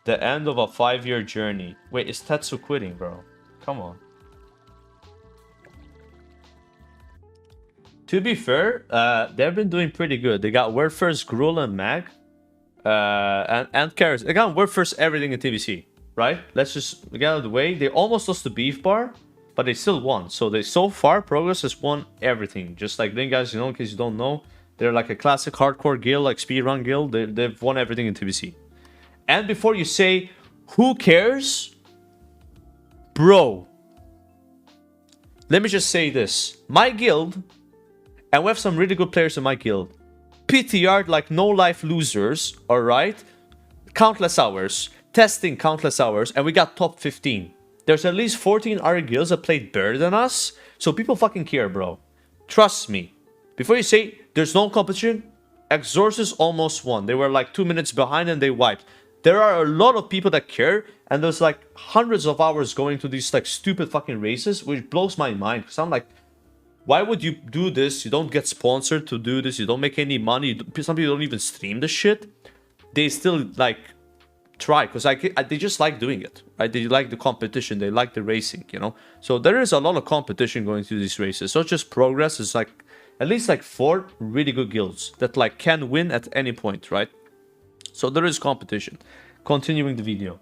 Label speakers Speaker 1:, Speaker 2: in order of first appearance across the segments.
Speaker 1: The end of a 5-year journey. Wait, is Tetsu quitting, bro? Come on. To be fair, they've been doing pretty good. They got Word First, Gruel, and Mag. And Carrots. They got Word First everything in TBC, right? Let's just get out of the way. They almost lost the Beef Bar, but they still won. So they so far, Progress has won everything. Just like then, guys, you know, in case you don't know, they're like a classic hardcore guild, like speedrun guild. They've won everything in TBC. And before you say, who cares? Bro, let me just say this. My guild, and we have some really good players in my guild, PTR'd like no-life losers, alright? Countless hours. Testing countless hours, and we got top 15. There's at least 14 other guilds that played better than us, so people fucking care, bro. Trust me. Before you say, there's no competition, Exorcist almost won. They were like 2 minutes behind and they wiped. There are a lot of people that care, and there's like hundreds of hours going to these like stupid fucking races, which blows my mind. Because I'm like, why would you do this? You don't get sponsored to do this. You don't make any money. Some people don't even stream the shit. They still like try because they just like doing it, right? They like the competition. They like the racing, you know. So there is a lot of competition going through these races. So just Progress is like at least like 4 really good guilds that like can win at any point, right? So there is competition. Continuing the video.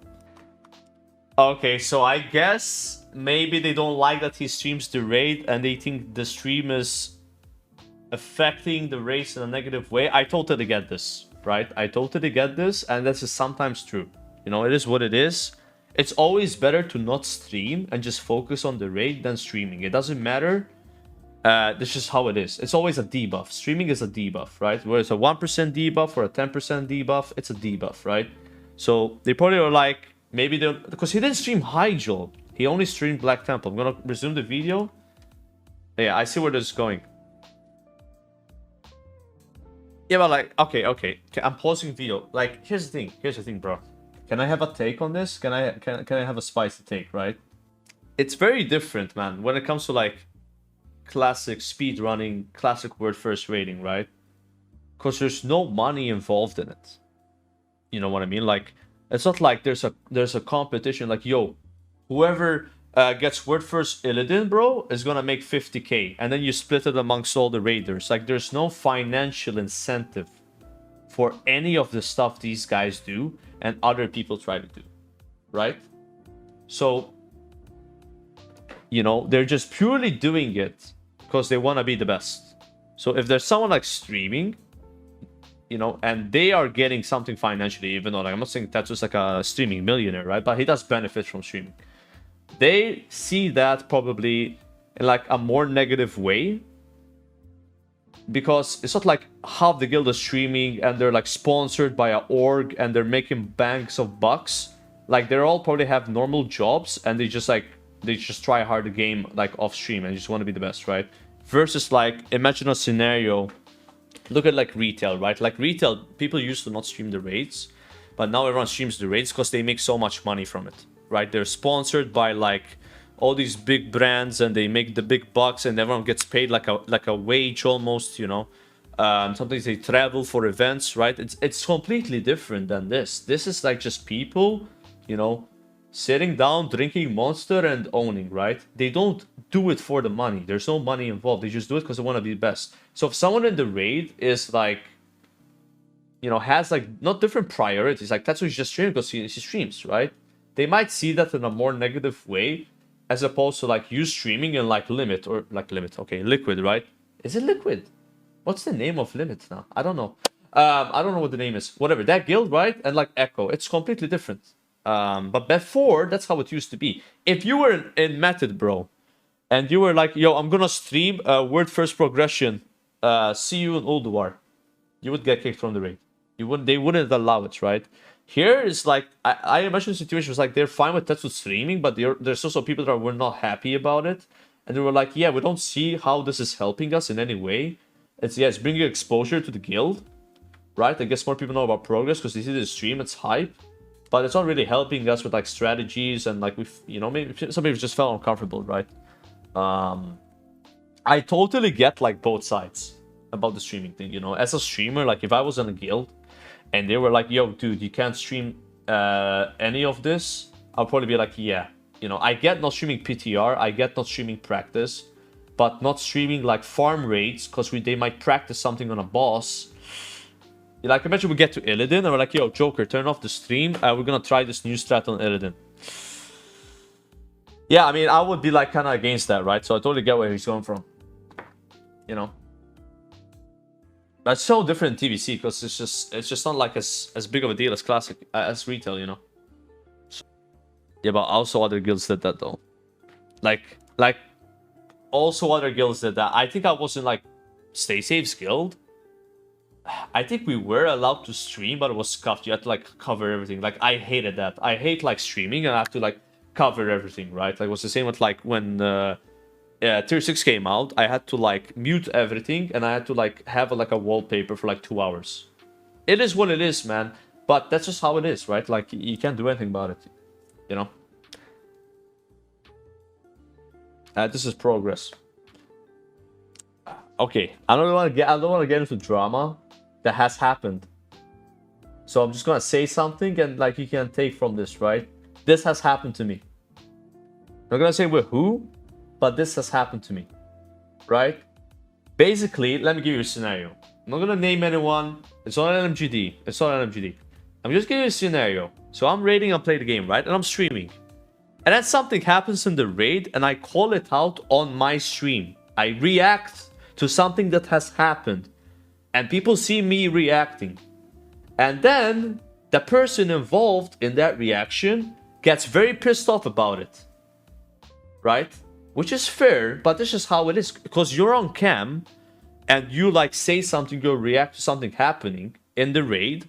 Speaker 1: Okay, so I guess maybe they don't like that he streams the raid and they think the stream is affecting the race in a negative way. I totally get this, right? I totally get this, and this is sometimes true. You know, it is what it is. It's always better to not stream and just focus on the raid than streaming. It doesn't matter. This is just how it is. It's always a debuff. Streaming is a debuff, right? Whether it's a 1% debuff or a 10% debuff, it's a debuff, right? So they probably were like, maybe they don't, because he didn't stream Hyjal. He only streamed Black Temple. I'm gonna resume the video. Yeah, I see where this is going. Yeah, but like, okay. I'm pausing video. Like, here's the thing, bro. Can I have a take on this? Can I have a spicy take, right? It's very different, man, when it comes to like classic speed running, classic word first rating, right? Because there's no money involved in it. You know what I mean? Like, it's not like there's a competition like, yo, whoever gets word first Illidan, bro, is gonna make 50k, and then you split it amongst all the raiders. Like, there's no financial incentive for any of the stuff these guys do and other people try to do, right? So, you know, they're just purely doing it because they want to be the best. So if there's someone like streaming, you know, and they are getting something financially, even though like, I'm not saying Tetsu's like a streaming millionaire, right? But he does benefit from streaming. They see that probably in like a more negative way, because it's not like half the guild is streaming and they're like sponsored by an org and they're making banks of bucks. Like, they're all probably have normal jobs and they just try hard the game like off stream and just want to be the best, right? Versus like, imagine a scenario. Look at like retail, right? Like retail, people used to not stream the raids, but now everyone streams the raids because they make so much money from it, right? They're sponsored by like all these big brands and they make the big bucks and everyone gets paid like a wage almost, you know. Sometimes they travel for events, right? It's completely different than this. This is like just people, you know, sitting down, drinking Monster and owning, right? They don't do it for the money. There's no money involved. They just do it because they want to be the best. So if someone in the raid is like, you know, has like not different priorities, like that's what he's just streaming because he streams, right? They might see that in a more negative way, as opposed to like you streaming in like Limit, okay, Liquid, right? Is it Liquid? What's the name of Limit now? I don't know. I don't know what the name is. Whatever, that guild, right? And like Echo, it's completely different. But before, that's how it used to be. If you were in Method, bro, and you were like, yo, I'm gonna stream word first progression, see you in Ulduar, you would get kicked from the raid. They wouldn't allow it, right? Here is like, I imagine the situation was like, they're fine with Tetsu streaming, but there's also people that were not happy about it. And they were like, yeah, we don't see how this is helping us in any way. It's bringing exposure to the guild, right? I guess more people know about Progress because they see the stream, it's hype. But it's not really helping us with like strategies and like, you know, maybe some people just felt uncomfortable, right? I totally get like both sides about the streaming thing, you know. As a streamer, like if I was in a guild and they were like, yo, dude, you can't stream any of this, I'll probably be like, yeah, you know, I get not streaming PTR, I get not streaming practice, but not streaming like farm raids because they might practice something on a boss. Like, imagine we get to Illidan and we're like, yo, Joker, turn off the stream. We're gonna try this new strat on Illidan. Yeah, I mean, I would be like kind of against that, right? So I totally get where he's going from. You know, that's so different in TBC because it's just not like as big of a deal as classic as retail, you know. Yeah, but also other guilds did that though. Like also other guilds did that. I think I was in like Stay Safe's guild. I think we were allowed to stream, but it was scuffed. You had to like cover everything. Like I hated that. I hate like streaming and I have to like cover everything, right? Like it was the same with like when Tier 6 came out. I had to like mute everything and I had to like have like a wallpaper for like 2 hours. It is what it is, man. But that's just how it is, right? Like you can't do anything about it, you know. This is progress. Okay, I don't want to get into drama that has happened. So I'm just gonna say something and like you can take from this, right? This has happened to me. I'm not gonna say with who, but this has happened to me, right? Basically, let me give you a scenario. I'm not gonna name anyone. It's not an MGD. It's not an MGD. I'm just giving you a scenario. So I'm raiding and play the game, right? And I'm streaming. And then something happens in the raid and I call it out on my stream. I react to something that has happened. And people see me reacting. And then the person involved in that reaction gets very pissed off about it. Right? Which is fair, but this is how it is. Because you're on cam and you like say something, you react to something happening in the raid.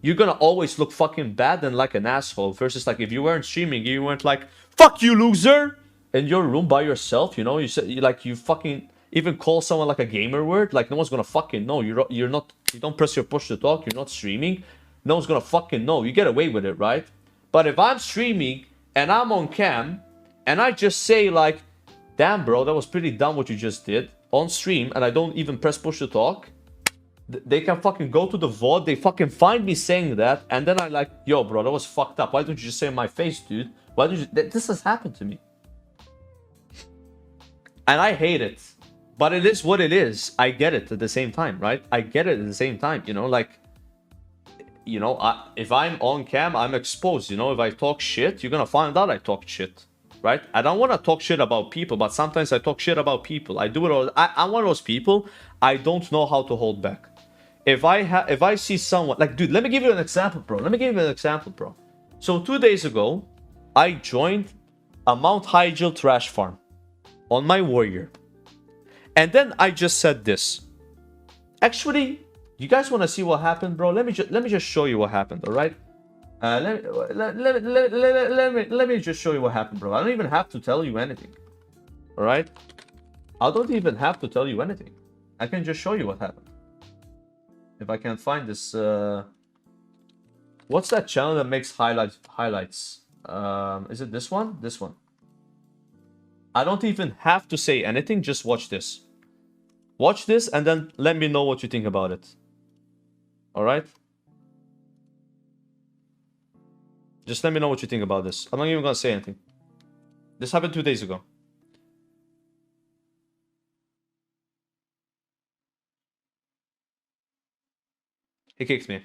Speaker 1: You're gonna always look fucking bad and like an asshole. Versus like if you weren't streaming, you weren't like, fuck you, loser! In your room by yourself, you know, you fucking even call someone like a gamer word, like no one's gonna fucking know. You don't press your push to talk, you're not streaming. No one's gonna fucking know. You get away with it, right? But if I'm streaming and I'm on cam and I just say like, damn bro, that was pretty dumb what you just did on stream, and I don't even press push to talk, they can fucking go to the VOD, they fucking find me saying that, and then I'm like, yo bro, that was fucked up. Why don't you just say in my face, dude? Why don't you... This has happened to me. And I hate it. But it is what it is. I get it at the same time, right? I get it at the same time, you know, like... You know, if I'm on cam, I'm exposed, you know? If I talk shit, you're gonna find out I talk shit, right? I don't want to talk shit about people, but sometimes I talk shit about people. I do it all... I'm one of those people, I don't know how to hold back. If I see someone... Like, dude, let me give you an example, bro. So 2 days ago, I joined a Mount Hyjal trash farm on my warrior. And then I just said this. Actually, you guys want to see what happened, bro? Let me just show you what happened, all right? Let me just show you what happened, bro. I don't even have to tell you anything, all right? I don't even have to tell you anything. I can just show you what happened. If I can find this, what's that channel that makes highlights? Is it this one? This one. I don't even have to say anything. Just watch this. Watch this and then let me know what you think about it. All right? Just let me know what you think about this. I'm not even gonna say anything. This happened 2 days ago. He kicked me.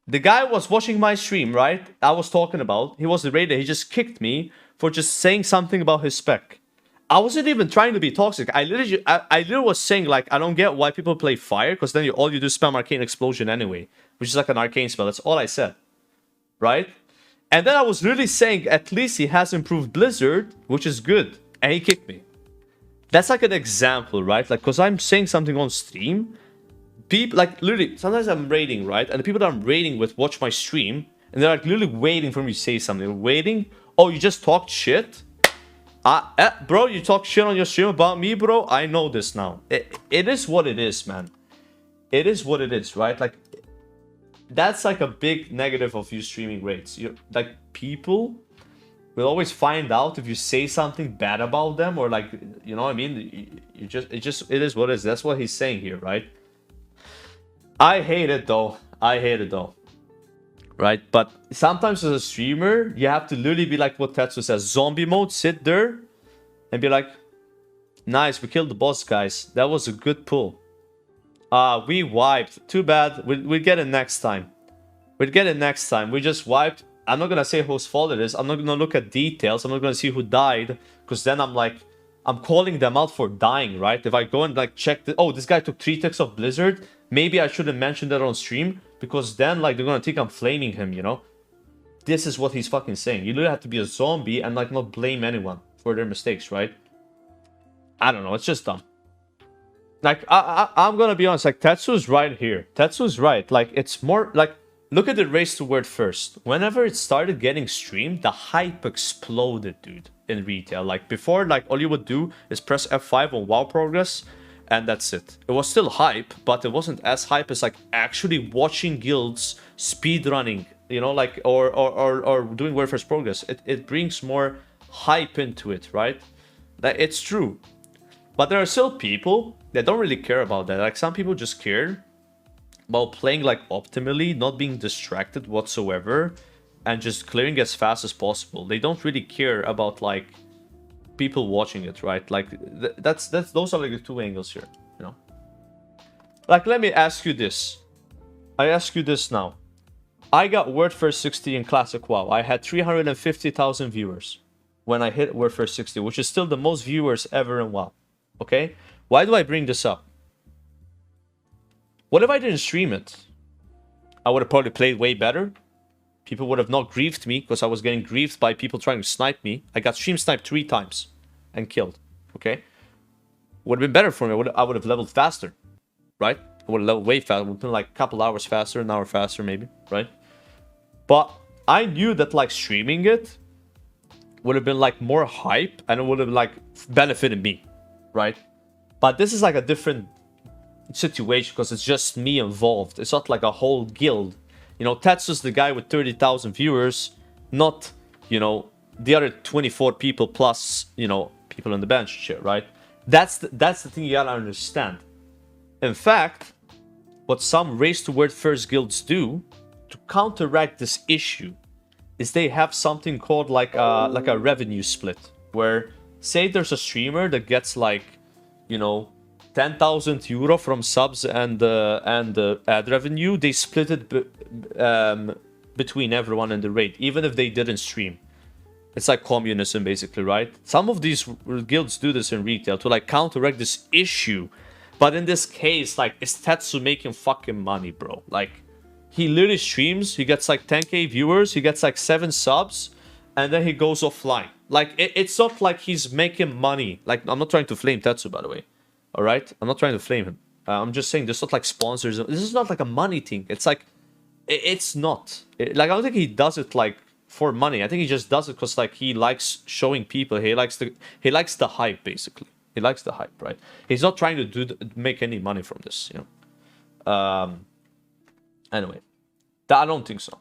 Speaker 1: The guy was watching my stream, right? I was talking about. He was the raider. He just kicked me for just saying something about his spec. I wasn't even trying to be toxic. I literally was saying like, I don't get why people play fire, because then all you do is spam arcane explosion anyway, which is like an arcane spell. That's all I said, right? And then I was really saying at least he has improved Blizzard, which is good, and he kicked me. That's like an example, right? Like, because I'm saying something on stream, people, like, literally, sometimes I'm raiding, right? And the people that I'm raiding with watch my stream, and they're like literally waiting for me to say something. Waiting. Oh, you just talked shit? Bro, you talk shit on your stream about me, bro? I know this now. It is what it is, man. It is what it is, right? Like, that's like a big negative of you streaming raids. Like, people will always find out if you say something bad about them, or like, you know what I mean? It is what it is. That's what he's saying here, right? I hate it though. I hate it though. Right? But sometimes as a streamer, you have to literally be like what Tetsu says, zombie mode, sit there and be like, nice, we killed the boss, guys. That was a good pull. We wiped. Too bad. We'll get it next time. We'll get it next time. We just wiped. I'm not gonna say whose fault it is. I'm not gonna look at details. I'm not gonna see who died. Because then I'm like, I'm calling them out for dying, right? If I go and like check oh, this guy took 3 ticks of Blizzard. Maybe I shouldn't mention that on stream. Because then like they're gonna think I'm flaming him, you know? This is what he's fucking saying. You literally have to be a zombie and like not blame anyone for their mistakes, right? I don't know. It's just dumb. Like, I'm gonna be honest, like, Tetsu's right here. Tetsu's right. Like, it's more, like, look at the race to word first. Whenever it started getting streamed, the hype exploded, dude, in retail. Like, before, like, all you would do is press F5 on WoW progress, and that's it. It was still hype, but it wasn't as hype as, like, actually watching guilds speedrunning, you know, like, or doing word first progress. It brings more hype into it, right? That it's true. But there are still people that don't really care about that. Like, some people just care about playing, like, optimally, not being distracted whatsoever, and just clearing as fast as possible. They don't really care about, like, people watching it, right? Like, those are, like, the two angles here, you know? Like, let me ask you this. I ask you this now. I got Word First 60 in Classic WoW. I had 350,000 viewers when I hit Word First 60, which is still the most viewers ever in WoW. Okay? Why do I bring this up? What if I didn't stream it? I would have probably played way better. People would have not griefed me because I was getting griefed by people trying to snipe me. I got stream sniped 3 times and killed. Okay? Would have been better for me. I would have leveled faster. Right? I would have leveled way faster. It would have been like a couple hours faster, an hour faster maybe. Right? But I knew that like streaming it would have been like more hype and it would have like benefited me. Right? But this is like a different situation because it's just me involved. It's not like a whole guild. You know, Tetsu's the guy with 30,000 viewers, not, you know, the other 24 people plus, you know, people on the bench shit, right? That's the thing you gotta understand. In fact, what some race to word first guilds do to counteract this issue is they have something called like a revenue split, where say there's a streamer that gets like, you know, 10,000 euro from subs and ad revenue, they split it between everyone in the raid, even if they didn't stream. It's like communism, basically, right? Some of these guilds do this in retail to like counteract this issue. But in this case, like, is Tetsu making fucking money, bro? Like, he literally streams, he gets like 10k viewers, he gets like 7 subs, and then he goes offline. Like, it's not like he's making money. Like, I'm not trying to flame Tetsu, by the way. Alright? I'm not trying to flame him. I'm just saying there's not like sponsors. This is not like a money thing. It's like, it's not. Like, I don't think he does it like for money. I think he just does it because like he likes showing people. He likes the hype, basically. He likes the hype, right? He's not trying to make any money from this, you know. Anyway, I don't think so.